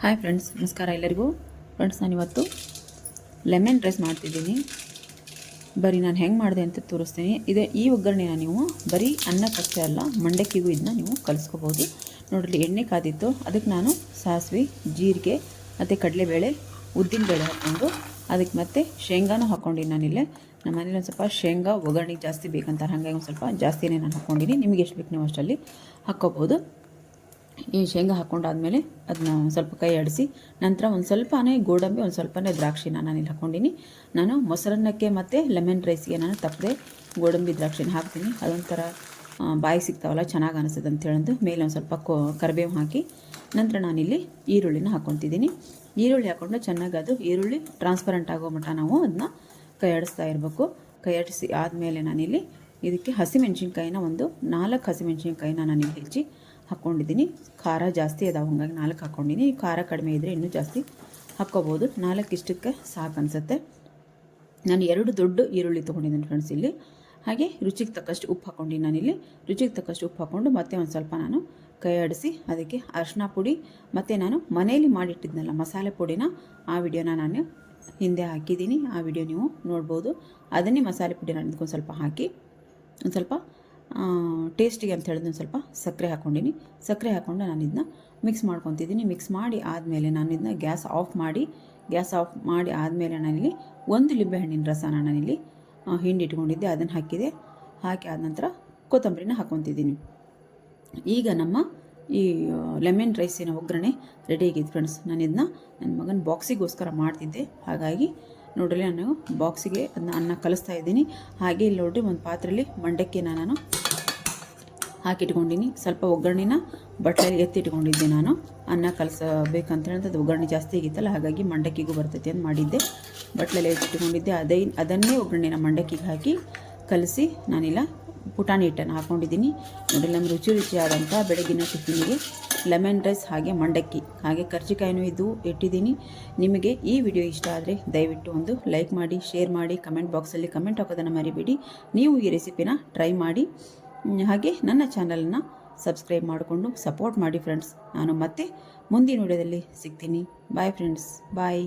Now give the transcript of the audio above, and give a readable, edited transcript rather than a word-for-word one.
Hi friends, ನಮಸ್ಕಾರ ಎಲ್ಲರಿಗೂ. Friends, ನಾನಿವತ್ತು ಲೆಮನ್ ರೈಸ್ ಮಾಡ್ತಿದ್ದೀನಿ. ಬರೀ ನಾನು ಹೆಂಗೆ ಮಾಡಿದೆ ಅಂತ ತೋರಿಸ್ತೀನಿ. ಈ ಒಗ್ಗರಣೆನ ನೀವು ಬರೀ ಅನ್ನಕ್ಕಷ್ಟೇ ಅಲ್ಲ, ಮಂಡಕ್ಕಿಗೂ ಇದನ್ನ ನೀವು ಕಲಿಸ್ಕೋಬೋದು. ನೋಡ್ರಿ, ಎಣ್ಣೆ ಕಾದಿತ್ತು, ಅದಕ್ಕೆ ನಾನು ಸಾಸಿವೆ, ಜೀರಿಗೆ ಮತ್ತು ಕಡಲೆಬೇಳೆ, ಉದ್ದಿನಬೇಳೆ ಹಾಕ್ಕೊಂಡು ಅದಕ್ಕೆ ಮತ್ತೆ ಶೇಂಗಾನೂ ಹಾಕ್ಕೊಂಡಿನಿ. ನಾನಿಲ್ಲೇ ನಮ್ಮ ಮನೇಲಿ ಒಂದು ಸ್ವಲ್ಪ ಶೇಂಗಾ ಒಗ್ಗರಣೆಗೆ ಜಾಸ್ತಿ ಬೇಕಂತಾರೆ, ಹಾಗಾಗಿ ಒಂದು ಸ್ವಲ್ಪ ಜಾಸ್ತಿನೇ ನಾನು ಹಾಕ್ಕೊಂಡಿನಿ. ನಿಮಗೆ ಎಷ್ಟು ಬೇಕು ನೀವು ಅಷ್ಟರಲ್ಲಿ ಹಾಕ್ಕೋಬೋದು. ಈ ಶೇಂಗಾ ಹಾಕ್ಕೊಂಡಾದ್ಮೇಲೆ ಅದನ್ನ ಸ್ವಲ್ಪ ಕೈ ಆಡಿಸಿ, ನಂತರ ಒಂದು ಸ್ವಲ್ಪನೇ ಗೋಡಂಬಿ, ಒಂದು ಸ್ವಲ್ಪನೇ ದ್ರಾಕ್ಷಿನ ನಾನಿಲ್ಲಿ ಹಾಕ್ಕೊಂಡಿನಿ. ನಾನು ಮೊಸರನ್ನಕ್ಕೆ ಮತ್ತು ಲೆಮನ್ ರೈಸ್ಗೆ ನಾನು ತಪ್ಪದೆ ಗೋಡಂಬಿ ದ್ರಾಕ್ಷಿನ ಹಾಕ್ತೀನಿ. ಅದೊಂಥರ ಬಾಯಿ ಸಿಗ್ತಾವಲ್ಲ, ಚೆನ್ನಾಗಿ ಅನಿಸ್ತದೆ ಅಂತ ಹೇಳಂದು ಮೇಲೆ ಒಂದು ಸ್ವಲ್ಪ ಕರಿಬೇವು ಹಾಕಿ, ನಂತರ ನಾನಿಲ್ಲಿ ಈರುಳ್ಳಿನ ಹಾಕ್ಕೊತಿದ್ದೀನಿ. ಈರುಳ್ಳಿ ಹಾಕ್ಕೊಂಡು ಚೆನ್ನಾಗಿ ಅದು ಈರುಳ್ಳಿ ಟ್ರಾನ್ಸ್ಪರೆಂಟ್ ಆಗೋ ಮಟ್ಟ ನಾವು ಅದನ್ನ ಕೈ ಆಡಿಸ್ತಾ ಇರಬೇಕು. ಕೈ ಆಡಿಸಿ ಆದಮೇಲೆ ನಾನಿಲ್ಲಿ ಇದಕ್ಕೆ ಹಸಿಮೆಣ್ಸಿನ್ಕಾಯಿನ ಒಂದು 4 ಹಸಿಮೆಣ್ಸಿನ್ಕಾಯಿನ ನಾನಿಲ್ಲಿ ಹೆಚ್ಚಿ ಹಾಕ್ಕೊಂಡಿದ್ದೀನಿ. ಖಾರ ಜಾಸ್ತಿ ಅದಾವೆ, ಹಂಗಾಗಿ 4 ಹಾಕ್ಕೊಂಡಿನಿ. ಖಾರ ಕಡಿಮೆ ಇದ್ದರೆ ಇನ್ನೂ ಜಾಸ್ತಿ ಹಾಕ್ಕೋಬೋದು. 4 ಇಷ್ಟಕ್ಕೆ ಸಾಕು ಅನಿಸುತ್ತೆ. ನಾನು 2 ದೊಡ್ಡ ಈರುಳ್ಳಿ ತೊಗೊಂಡಿದ್ದೀನಿ ಫ್ರೆಂಡ್ಸ್ ಇಲ್ಲಿ. ಹಾಗೆ ರುಚಿಗೆ ತಕ್ಕಷ್ಟು ಉಪ್ಪು ಹಾಕ್ಕೊಂಡಿನಿ. ನಾನಿಲ್ಲಿ ರುಚಿಗೆ ತಕ್ಕಷ್ಟು ಉಪ್ಪು ಹಾಕ್ಕೊಂಡು ಮತ್ತೆ ಒಂದು ಸ್ವಲ್ಪ ನಾನು ಕೈ ಆಡಿಸಿ ಅದಕ್ಕೆ ಅರಿಶಿನ ಪುಡಿ ಮತ್ತು ನಾನು ಮನೆಯಲ್ಲಿ ಮಾಡಿಟ್ಟಿದ್ನಲ್ಲ ಮಸಾಲೆ ಪುಡಿನ, ಆ ವಿಡಿಯೋನ ನಾನು ಹಿಂದೆ ಹಾಕಿದ್ದೀನಿ. ಆ ವಿಡಿಯೋ ನೀವು ನೋಡ್ಬೋದು. ಅದನ್ನೇ ಮಸಾಲೆ ಪುಡಿ ನಾನು ಇದಕ್ಕೊಂದು ಸ್ವಲ್ಪ ಹಾಕಿ, ಒಂದು ಸ್ವಲ್ಪ ಟೇಸ್ಟಿಗೆ ಅಂತ ಹೇಳಿದ್ರೆ ಒಂದು ಸ್ವಲ್ಪ ಸಕ್ಕರೆ ಹಾಕ್ಕೊಂಡಿನಿ. ಸಕ್ಕರೆ ಹಾಕ್ಕೊಂಡು ನಾನು ಇದನ್ನ ಮಿಕ್ಸ್ ಮಾಡ್ಕೊತಿದ್ದೀನಿ. ಮಿಕ್ಸ್ ಮಾಡಿ ಆದಮೇಲೆ ನಾನು ಇದನ್ನ ಗ್ಯಾಸ್ ಆಫ್ ಮಾಡಿ ಆದಮೇಲೆ ನಾನಿಲ್ಲಿ 1 ಲಿಂಬೆಹಣ್ಣಿನ ರಸನ ನಾನಿಲ್ಲಿ ಹಿಂಡಿಟ್ಕೊಂಡಿದ್ದೆ, ಅದನ್ನು ಹಾಕಿದೆ. ಹಾಕಿ ಆದ ನಂತರ ಕೊತ್ತಂಬರಿನ ಹಾಕ್ಕೊತಿದ್ದೀನಿ. ಈಗ ನಮ್ಮ ಈ ಲೆಮನ್ ರೈಸಿನ ಒಗ್ಗರಣೆ ರೆಡಿ ಆಗಿದೆ ಫ್ರೆಂಡ್ಸ್. ನಾನು ಇದನ್ನ ನನ್ನ ಮಗನ ಬಾಕ್ಸಿಗೋಸ್ಕರ ಮಾಡ್ತಿದ್ದೆ, ಹಾಗಾಗಿ ನೋಡ್ರಿ ನಾನು ಬಾಕ್ಸಿಗೆ ಅದನ್ನ ಅನ್ನ ಕಲಿಸ್ತಾ ಇದ್ದೀನಿ. ಹಾಗೆ ಇಲ್ಲಿ ನೋಡ್ರಿ ಒಂದು ಪಾತ್ರೆಯಲ್ಲಿ ಮಂಡಕ್ಕಿನ ನಾನು ಹಾಕಿಟ್ಕೊಂಡಿನಿ. ಸ್ವಲ್ಪ ಒಗ್ಗರಣೆನ ಬಟ್ಲಲ್ಲಿ ಎತ್ತಿಟ್ಕೊಂಡಿದ್ದೆ. ನಾನು ಅನ್ನ ಕಲಿಸಬೇಕಂತ ಹೇಳಿದ್ರೆ ಅದು ಒಗ್ಗರಣೆ ಜಾಸ್ತಿ ಆಗಿತ್ತಲ್ಲ, ಹಾಗಾಗಿ ಮಂಡಕ್ಕಿಗೂ ಬರ್ತೈತಿ ಅಂತ ಮಾಡಿದ್ದೆ. ಬಟ್ಲಲ್ಲಿ ಎತ್ತಿಟ್ಕೊಂಡಿದ್ದೆ. ಅದನ್ನೇ ಒಗ್ಗರಣೆನ ಮಂಡಕ್ಕಿಗೆ ಹಾಕಿ ಕಲಸಿ ನಾನಿಲ್ಲ ಪುಟಾಣಿ ಹಿಟ್ಟನ್ನು ಹಾಕ್ಕೊಂಡಿದ್ದೀನಿ. ನೋಡಿ, ನಮ್ಮ ರುಚಿಯಾದಂಥ ಬೆಳಗಿನ ಟಿಫಿನಿಗೆ ಲೆಮನ್ ರೈಸ್ ಹಾಗೆ ಮಂಡಕ್ಕಿ ಹಾಗೆ ಕರ್ಜಿಕಾಯಿನೂ ಇಟ್ಟಿದ್ದೀನಿ. ನಿಮಗೆ ಈ ವಿಡಿಯೋ ಇಷ್ಟ ಆದರೆ ದಯವಿಟ್ಟು ಒಂದು ಲೈಕ್ ಮಾಡಿ, ಶೇರ್ ಮಾಡಿ, ಕಮೆಂಟ್ ಬಾಕ್ಸಲ್ಲಿ ಕಮೆಂಟ್ ಹಾಕೋದನ್ನು ಮರಿಬೇಡಿ. ನೀವು ಈ ರೆಸಿಪಿನ ಟ್ರೈ ಮಾಡಿ. ಹಾಗೆ ನನ್ನ ಚಾನಲನ್ನು ಸಬ್ಸ್ಕ್ರೈಬ್ ಮಾಡಿಕೊಂಡು ಸಪೋರ್ಟ್ ಮಾಡಿ ಫ್ರೆಂಡ್ಸ್. ನಾನು ಮತ್ತೆ ಮುಂದಿನ ವಿಡಿಯೋದಲ್ಲಿ ಸಿಗ್ತೀನಿ. ಬಾಯ್ ಫ್ರೆಂಡ್ಸ್, ಬಾಯ್.